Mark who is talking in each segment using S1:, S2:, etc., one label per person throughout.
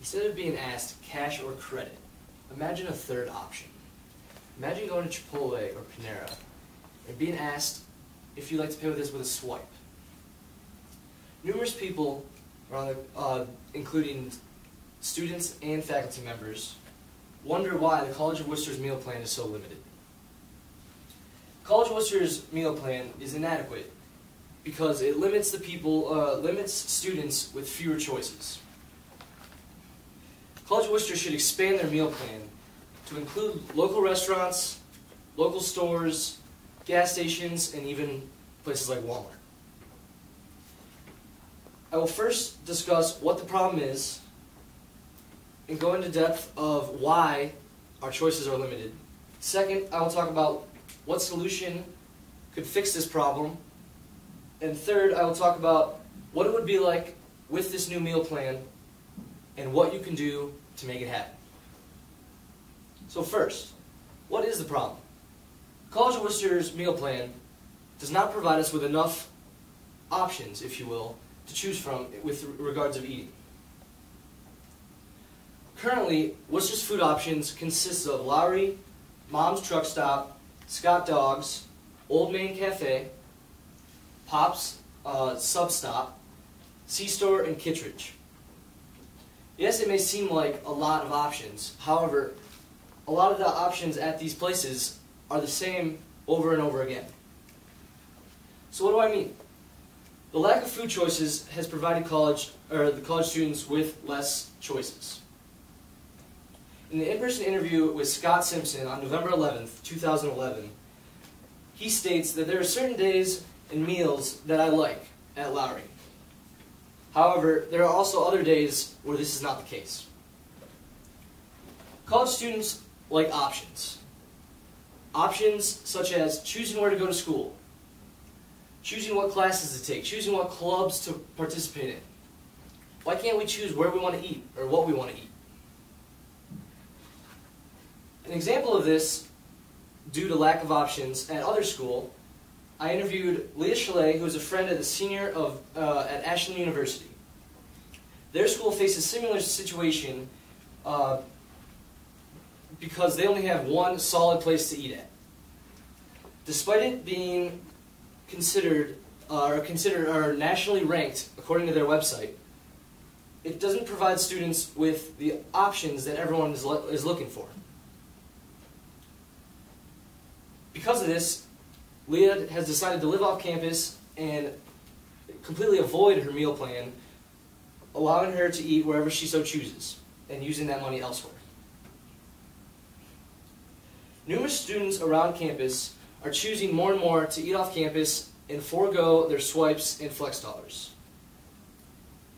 S1: Instead of being asked cash or credit, imagine a third option. Imagine going to Chipotle or Panera and being asked if you'd like to pay with this with a swipe. Numerous people, including students and faculty members, wonder why the College of Worcester's meal plan is so limited. College of Worcester's meal plan is inadequate because it limits students with fewer choices. College of Worcester should expand their meal plan to include local restaurants, local stores, gas stations, and even places like Walmart. I will first discuss what the problem is and go into depth of why our choices are limited. Second, I will talk about what solution could fix this problem. And third, I will talk about what it would be like with this new meal plan and what you can do to make it happen. So first, what is the problem? College of Worcester's meal plan does not provide us with enough options, if you will, to choose from with regards of eating. Currently, Worcester's food options consist of Lowry, Mom's Truck Stop, Scott Dogs, Old Main Cafe, Pop's Sub Stop, C-Store, and Kittredge. Yes, it may seem like a lot of options. However, a lot of the options at these places are the same over and over again. So what do I mean? The lack of food choices has provided the college students with less choices. In the in-person interview with Scott Simpson on November 11th, 2011, he states that there are certain days and meals that I like at Lowry. However, there are also other days where this is not the case. College students like options. Options such as choosing where to go to school, choosing what classes to take, choosing what clubs to participate in. Why can't we choose where we want to eat or what we want to eat? An example of this, due to lack of options at other school, I interviewed Leah Chalet, who is a friend of the senior at Ashland University. Their school faces a similar situation because they only have one solid place to eat at. Despite it being considered nationally ranked according to their website, it doesn't provide students with the options that everyone is looking for. Because of this, Leah has decided to live off campus and completely avoid her meal plan, allowing her to eat wherever she so chooses and using that money elsewhere. Numerous students around campus are choosing more and more to eat off campus and forego their swipes and flex dollars.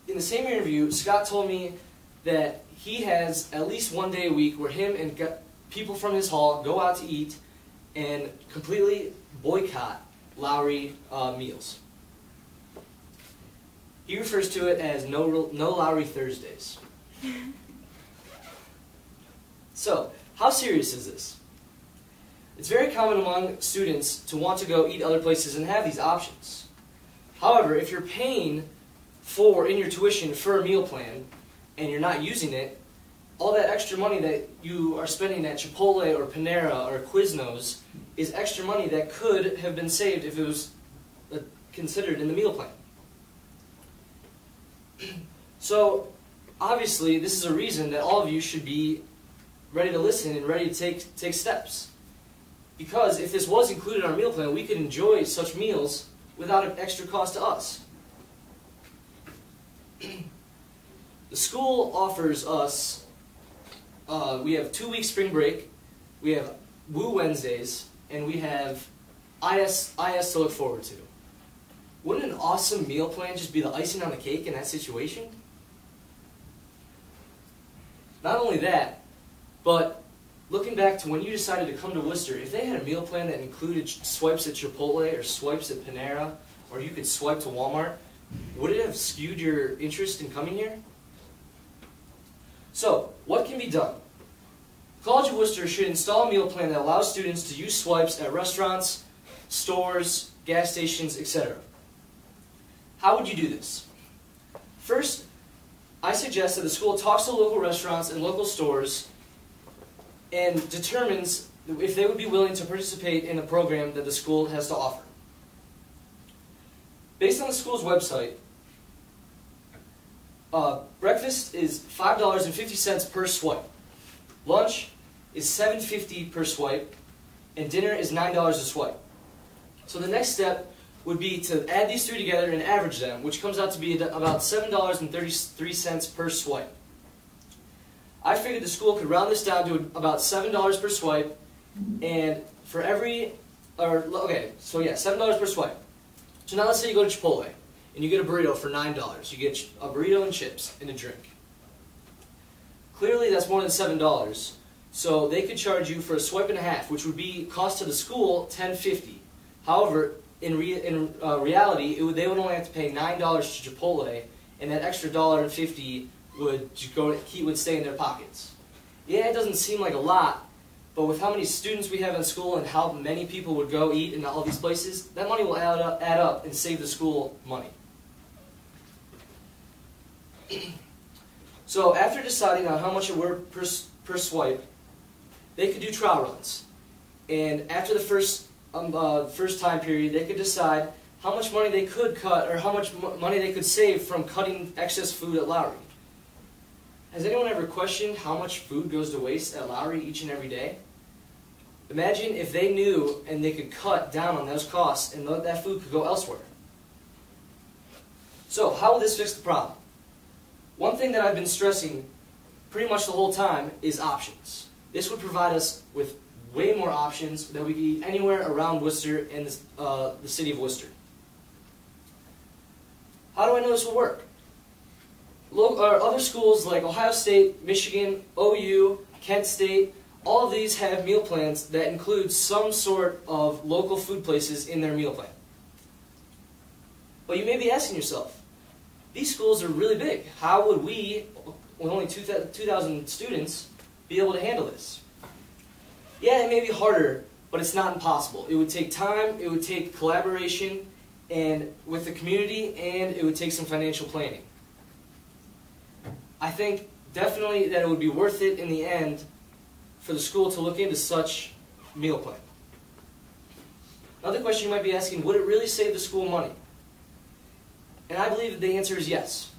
S1: In the same interview, Scott told me that he has at least one day a week where him and people from his hall go out to eat and completely boycott Lowry meals. He refers to it as no Lowry Thursdays. So, how serious is this? It's very common among students to want to go eat other places and have these options. However, if you're paying in your tuition for a meal plan and you're not using it, all that extra money that you are spending at Chipotle or Panera or Quiznos is extra money that could have been saved if it was considered in the meal plan. So, obviously, this is a reason that all of you should be ready to listen and ready to take steps. Because if this was included in our meal plan, we could enjoy such meals without an extra cost to us. The school offers us, we have 2-week spring break, we have Woo Wednesdays, and we have IS to look forward to. Wouldn't an awesome meal plan just be the icing on the cake in that situation? Not only that, but looking back to when you decided to come to Worcester, if they had a meal plan that included swipes at Chipotle or swipes at Panera, or you could swipe to Walmart, would it have skewed your interest in coming here? So, what can be done? College of Worcester should install a meal plan that allows students to use swipes at restaurants, stores, gas stations, etc. How would you do this? First, I suggest that the school talks to local restaurants and local stores and determines if they would be willing to participate in the program that the school has to offer. Based on the school's website, breakfast is $5.50 per swipe. Lunch is $7.50 per swipe, and dinner is $9 a swipe. So the next step would be to add these three together and average them, which comes out to be about $7.33 per swipe. I figured the school could round this down to about $7 per swipe, and for every, $7 per swipe. So now let's say you go to Chipotle, and you get a burrito for $9. You get a burrito and chips and a drink. Clearly that's more than $7, so they could charge you for a swipe and a half, which would be cost to the school $10.50. However, in reality, they would only have to pay $9 to Chipotle, and that extra $1.50 would stay in their pockets. Yeah, it doesn't seem like a lot, but with how many students we have in school and how many people would go eat in all these places, that money will add up and save the school money. So after deciding on how much it worked per swipe, they could do trial runs. And after the first time period, they could decide how much money they could cut, or how much money they could save from cutting excess food at Lowry. Has anyone ever questioned how much food goes to waste at Lowry each and every day? Imagine if they knew and they could cut down on those costs and that food could go elsewhere. So, how will this fix the problem? One thing that I've been stressing pretty much the whole time is options. This would provide us with way more options that we could eat anywhere around Worcester and the city of Worcester. How do I know this will work? Other schools like Ohio State, Michigan, OU, Kent State, all of these have meal plans that include some sort of local food places in their meal plan. But you may be asking yourself, these schools are really big. How would we, with only 2,000 students, be able to handle this? Yeah, it may be harder, but it's not impossible. It would take time, it would take collaboration and with the community, and it would take some financial planning. I think definitely that it would be worth it in the end for the school to look into such meal plan. Another question you might be asking, would it really save the school money? And I believe that the answer is yes.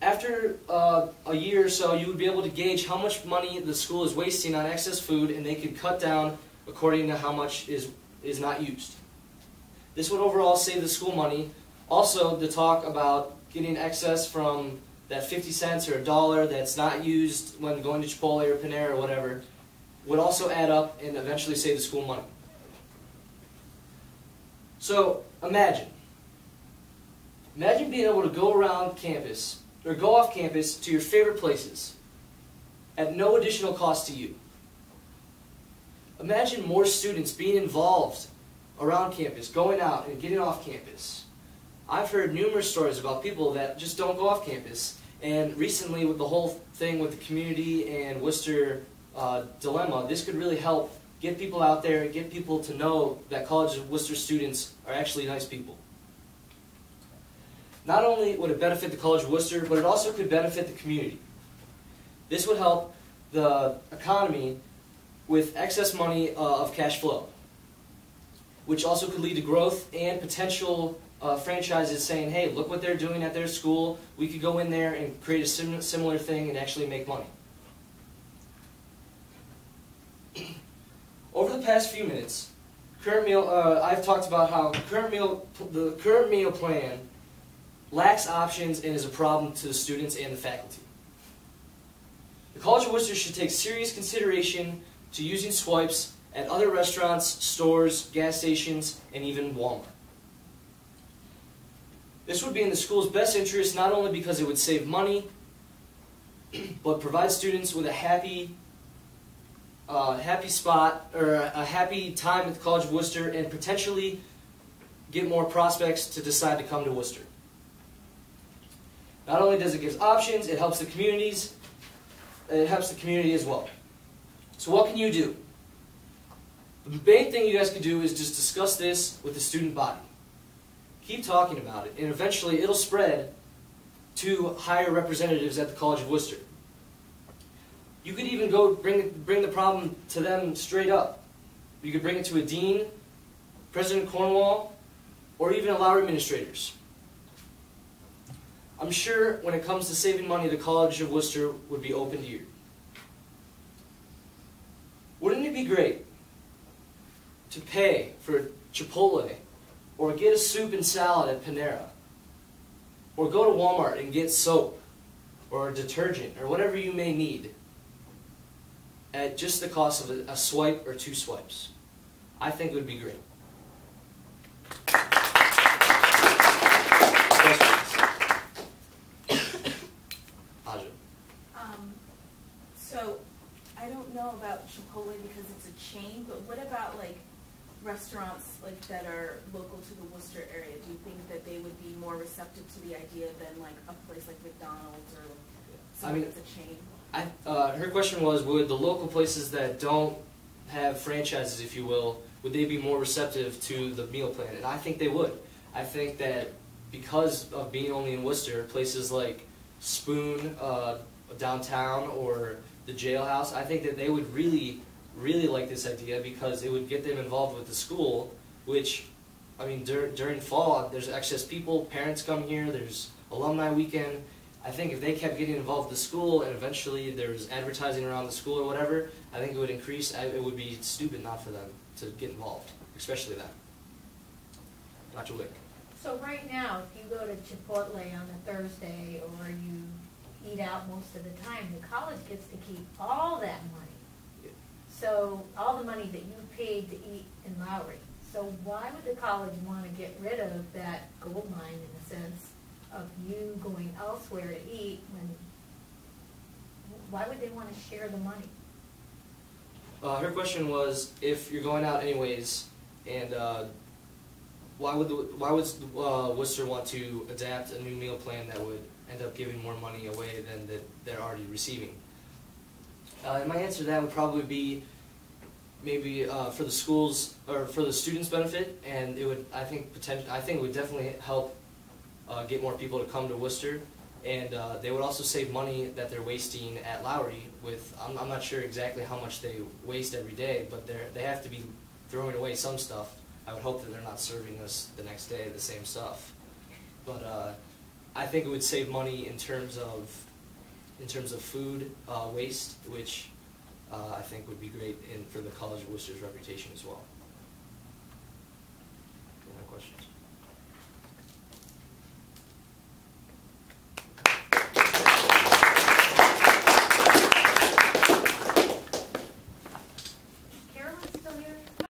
S1: After a year or so, you would be able to gauge how much money the school is wasting on excess food, and they could cut down according to how much is not used. This would overall save the school money. Also, to talk about getting excess from that 50 cents or $1 that's not used when going to Chipotle or Panera or whatever would also add up and eventually save the school money. So, imagine being able to go around campus, or go off campus to your favorite places at no additional cost to you. Imagine more students being involved around campus, going out and getting off campus. I've heard numerous stories about people that just don't go off campus, and recently with the whole thing with the community and Worcester dilemma, this could really help get people out there, get people to know that College of Worcester students are actually nice people. Not only would it benefit the College of Worcester, but it also could benefit the community. This would help the economy with excess money of cash flow, which also could lead to growth and potential franchises saying, hey, look what they're doing at their school. We could go in there and create a similar thing and actually make money. Over the past few minutes, I've talked about how the current meal plan lacks options and is a problem to the students and the faculty. The College of Worcester should take serious consideration to using swipes at other restaurants, stores, gas stations, and even Walmart. This would be in the school's best interest not only because it would save money, but provide students with a happy spot, or a happy time at the College of Worcester, and potentially get more prospects to decide to come to Worcester. Not only does it give options, it helps the communities. It helps the community as well. So what can you do? The main thing you guys can do is just discuss this with the student body. Keep talking about it, and eventually it'll spread, to hire representatives at the College of Worcester. You could even go bring the problem to them straight up. You could bring it to a dean, President Cornwall, or even Lowry administrators. I'm sure when it comes to saving money, the College of Worcester would be open to you. Wouldn't it be great to pay for Chipotle, or get a soup and salad at Panera, or go to Walmart and get soap, or a detergent, or whatever you may need, at just the cost of a swipe or 2 swipes? I think it would be great.
S2: So, I don't know about Chipotle because it's a chain, but what about like restaurants like that are local to the Worcester area? Do you think that they would be more receptive to the idea than like a place like McDonald's or something that's a chain?
S1: Her question was, would the local places that don't have franchises, if you will, would they be more receptive to the meal plan? And I think they would. I think that because of being only in Worcester, places like Spoon downtown or the Jailhouse, I think that they would really like this idea because it would get them involved with the school, which, I mean, during fall, there's excess people, parents come here, there's alumni weekend. I think if they kept getting involved with the school and eventually there's advertising around the school or whatever, I think it would increase. It would be stupid not for them to get involved, especially that. Dr. Wick.
S3: So right now, if you go to Chipotle on a Thursday or you eat out most of the time, the college gets to keep all that money.
S1: Yeah.
S3: So all the money that you paid to eat in Lowry. So why would the college want to get rid of that gold mine in a sense of you going elsewhere to eat when, why would they want to share the money?
S1: Her question was, if you're going out anyways, and why would Worcester want to adapt a new meal plan that would end up giving more money away than that they're already receiving? And my answer to that would probably be maybe for the schools or for the students' benefit, and it would I think it would definitely help get more people to come to Worcester, and they would also save money that they're wasting at Lowry. With I'm not sure exactly how much they waste every day, but they have to be throwing away some stuff. I would hope that they're not serving us the next day the same stuff, but I think it would save money in terms of food waste, which I think would be great for the College of Worcester's reputation as well.